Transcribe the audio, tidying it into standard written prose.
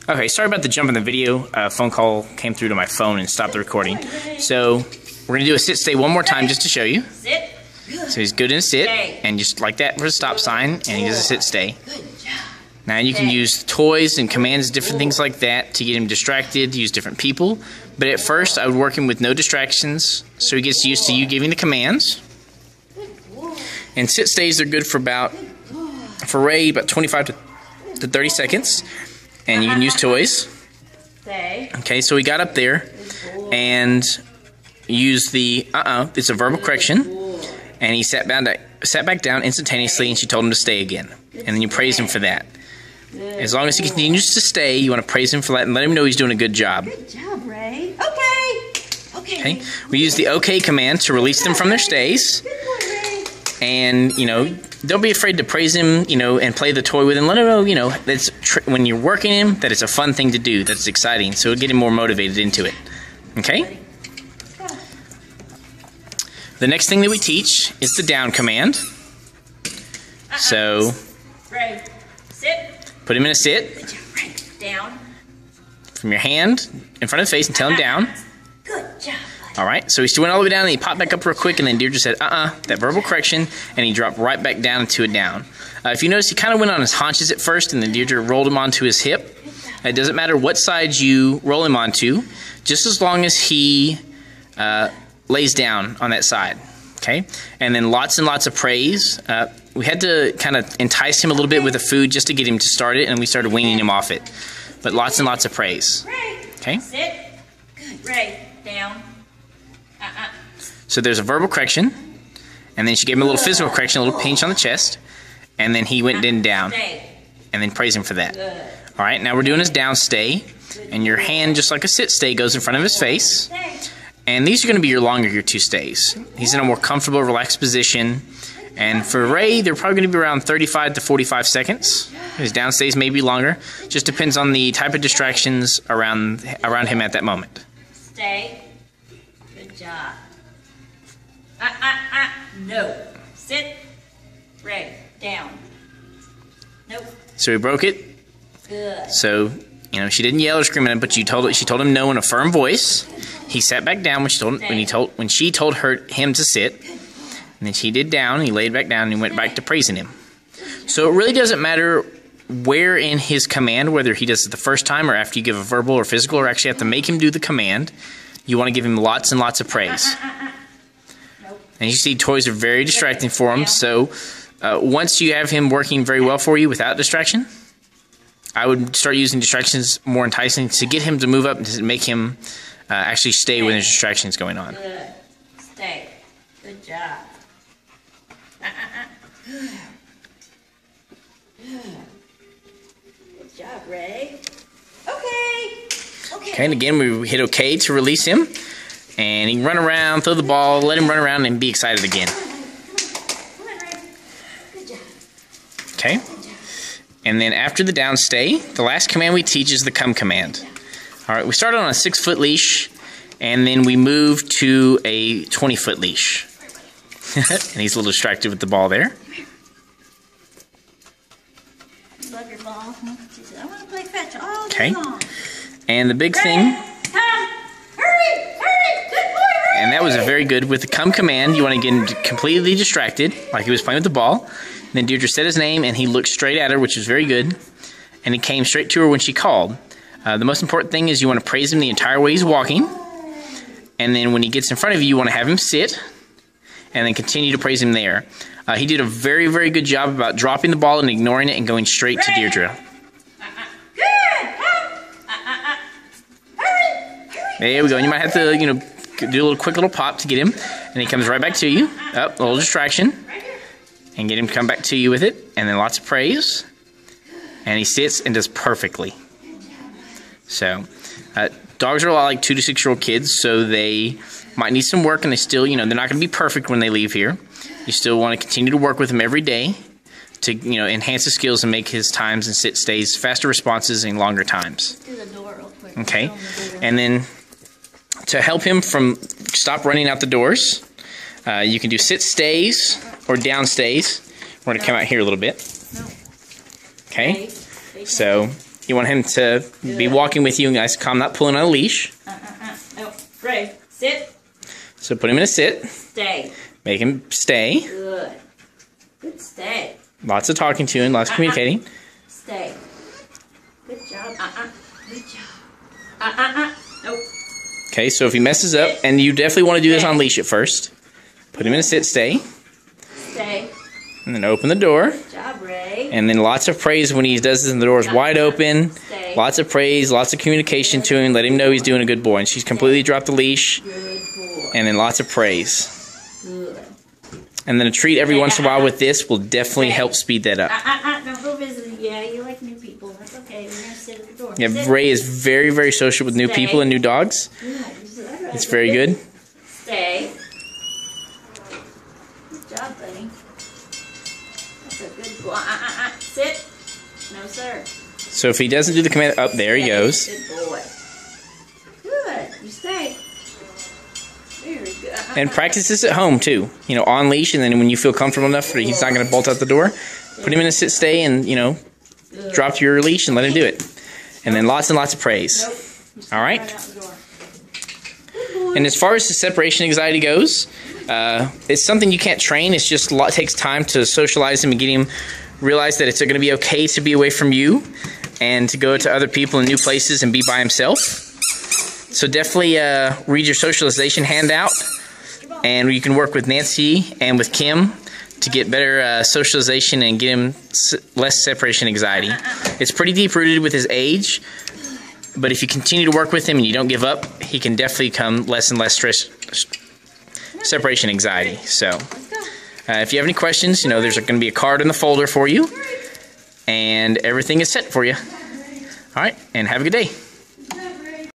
Okay, sorry about the jump in the video. A phone call came through to my phone and stopped the recording. So we're going to do a sit stay one more time just to show you. Sit. So he's good in a sit, and just like that for a stop sign, and he does a sit stay. Now you can use toys and commands, different things like that to get him distracted, use different people. But at first I would work him with no distractions so he gets used to you giving the commands. And sit stays are good for Ray, about 25 to 30 seconds. And you can use toys. Okay, so he got up there and used the it's a verbal correction. And he sat back down instantaneously, and she told him to stay again. And then you praise him for that. As long as he continues to stay, you want to praise him for that and let him know he's doing a good job. Good job, Ray. Okay. We use the OK command to release them from their stays. And, don't be afraid to praise him, and play the toy with him. Let him know, that's when you're working him, that it's a fun thing to do, that's exciting. So it'll get him more motivated into it. Okay? The next thing that we teach is the down command. So, Ray, sit. Put him in a sit. Good job, Ray. Down. From your hand in front of the face and tell him down. Good job. Alright, so he went all the way down and he popped back up real quick, and then Deirdre said, that verbal correction, and he dropped right back down into a down. If you notice, he kind of went on his haunches at first, and then Deirdre rolled him onto his hip. It doesn't matter what side you roll him onto, just as long as he lays down on that side. Okay? And then lots and lots of praise. We had to kind of entice him a little bit with the food just to get him to start it, and we started weaning him off it. But lots and lots of praise. Okay? Sit. Good. Ray, down. So there's a verbal correction, and then she gave him a little physical correction, a little pinch on the chest, and then he went down, and then praise him for that. All right, now we're doing his down stay, and your hand, just like a sit stay, goes in front of his face, and these are going to be your two stays. He's in a more comfortable, relaxed position, and for Ray, they're probably going to be around 35 to 45 seconds. His down stays may be longer, just depends on the type of distractions around him at that moment. Stay. Good job. No. Sit. Ray, down. Nope. So he broke it. Good. So, she didn't yell or scream at him, but she told him no in a firm voice. He sat back down when she told him to sit. And then she did down, and he laid back down, and he went back to praising him. So it really doesn't matter where in his command, whether he does it the first time or after you give a verbal or physical, or actually have to make him do the command. You want to give him lots and lots of praise. And you see, toys are very distracting for him. So once you have him working very well for you without distraction, I would start using distractions more enticing to get him to move up and to make him actually stay when there's distractions going on. Good. Stay. Good job. Good. Good job, Ray. Okay, and again, we hit OK to release him. And he can run around, throw the ball, let him run around, and be excited again. Come on, Ray. Good job. Okay? And then after the down stay, the last command we teach is the come command. All right, we started on a 6-foot leash, and then we moved to a 20-foot leash. And he's a little distracted with the ball there. Love your ball. I want to play fetch all day Okay. long. And the big thing... And that was very good. With the come command, you want to get him completely distracted, like he was playing with the ball. And then Deirdre said his name, and he looked straight at her, which was very good. And he came straight to her when she called. The most important thing is you want to praise him the entire way he's walking. And then when he gets in front of you, you want to have him sit, and then continue to praise him there. He did a very, very good job about dropping the ball and ignoring it and going straight to Deirdre. There we go. And you might have to, do a little quick little pop to get him. And he comes right back to you. A little distraction. And get him to come back to you with it. And then lots of praise. And he sits and does perfectly. So, dogs are a lot like 2 to 6-year-old kids. So they might need some work. And they still, they're not going to be perfect when they leave here. You still want to continue to work with them every day. To, enhance his skills and make his times and sit stays faster responses and longer times. Do the door real quick. Okay. And then... to help him from stop running out the doors, you can do sit stays or down stays. We're going to come out here a little bit. Okay. So You want him to be walking with you and guys calm, not pulling on a leash. No, Ray, sit. So put him in a sit. Stay. Make him stay. Good. Good stay. Lots of talking to him, lots of communicating. Stay. Good job. Good job. Nope. Okay, so if he messes up, and you definitely want to do this on leash at first, put him in a sit, stay. Stay. And then open the door. Good job, Ray. And then lots of praise when he does this and the door is wide open. Stay. Lots of praise, lots of communication to him. Let him know he's doing a good boy. And she's completely dropped the leash. Good boy. And then lots of praise. Good. And then a treat every once in a while with this will definitely help speed that up. Don't go visiting. Yeah, you like new people. That's okay. We're going to sit at the door. Yeah, Sit. Ray is very, very social with new people and new dogs. It's very good. Stay. Good job, buddy. That's a good boy. Sit. No, sir. So if he doesn't do the command, up there he goes. Good boy. Good. You stay. Very good. And practice this at home too. You know, on leash, and then when you feel comfortable enough that he's not going to bolt out the door, put him in a sit, stay, and drop your leash and let him do it. And then lots and lots of praise. All right. And as far as the separation anxiety goes, it's something you can't train. It's just it takes time to socialize him and get him realize that it's going to be okay to be away from you and to go to other people in new places and be by himself. So definitely read your socialization handout, and you can work with Nancy and with Kim to get better socialization and get him less separation anxiety. It's pretty deep-rooted with his age, but if you continue to work with him and you don't give up, he can definitely become less and less separation anxiety. So if you have any questions, there's going to be a card in the folder for you, and everything is set for you. All right, and have a good day.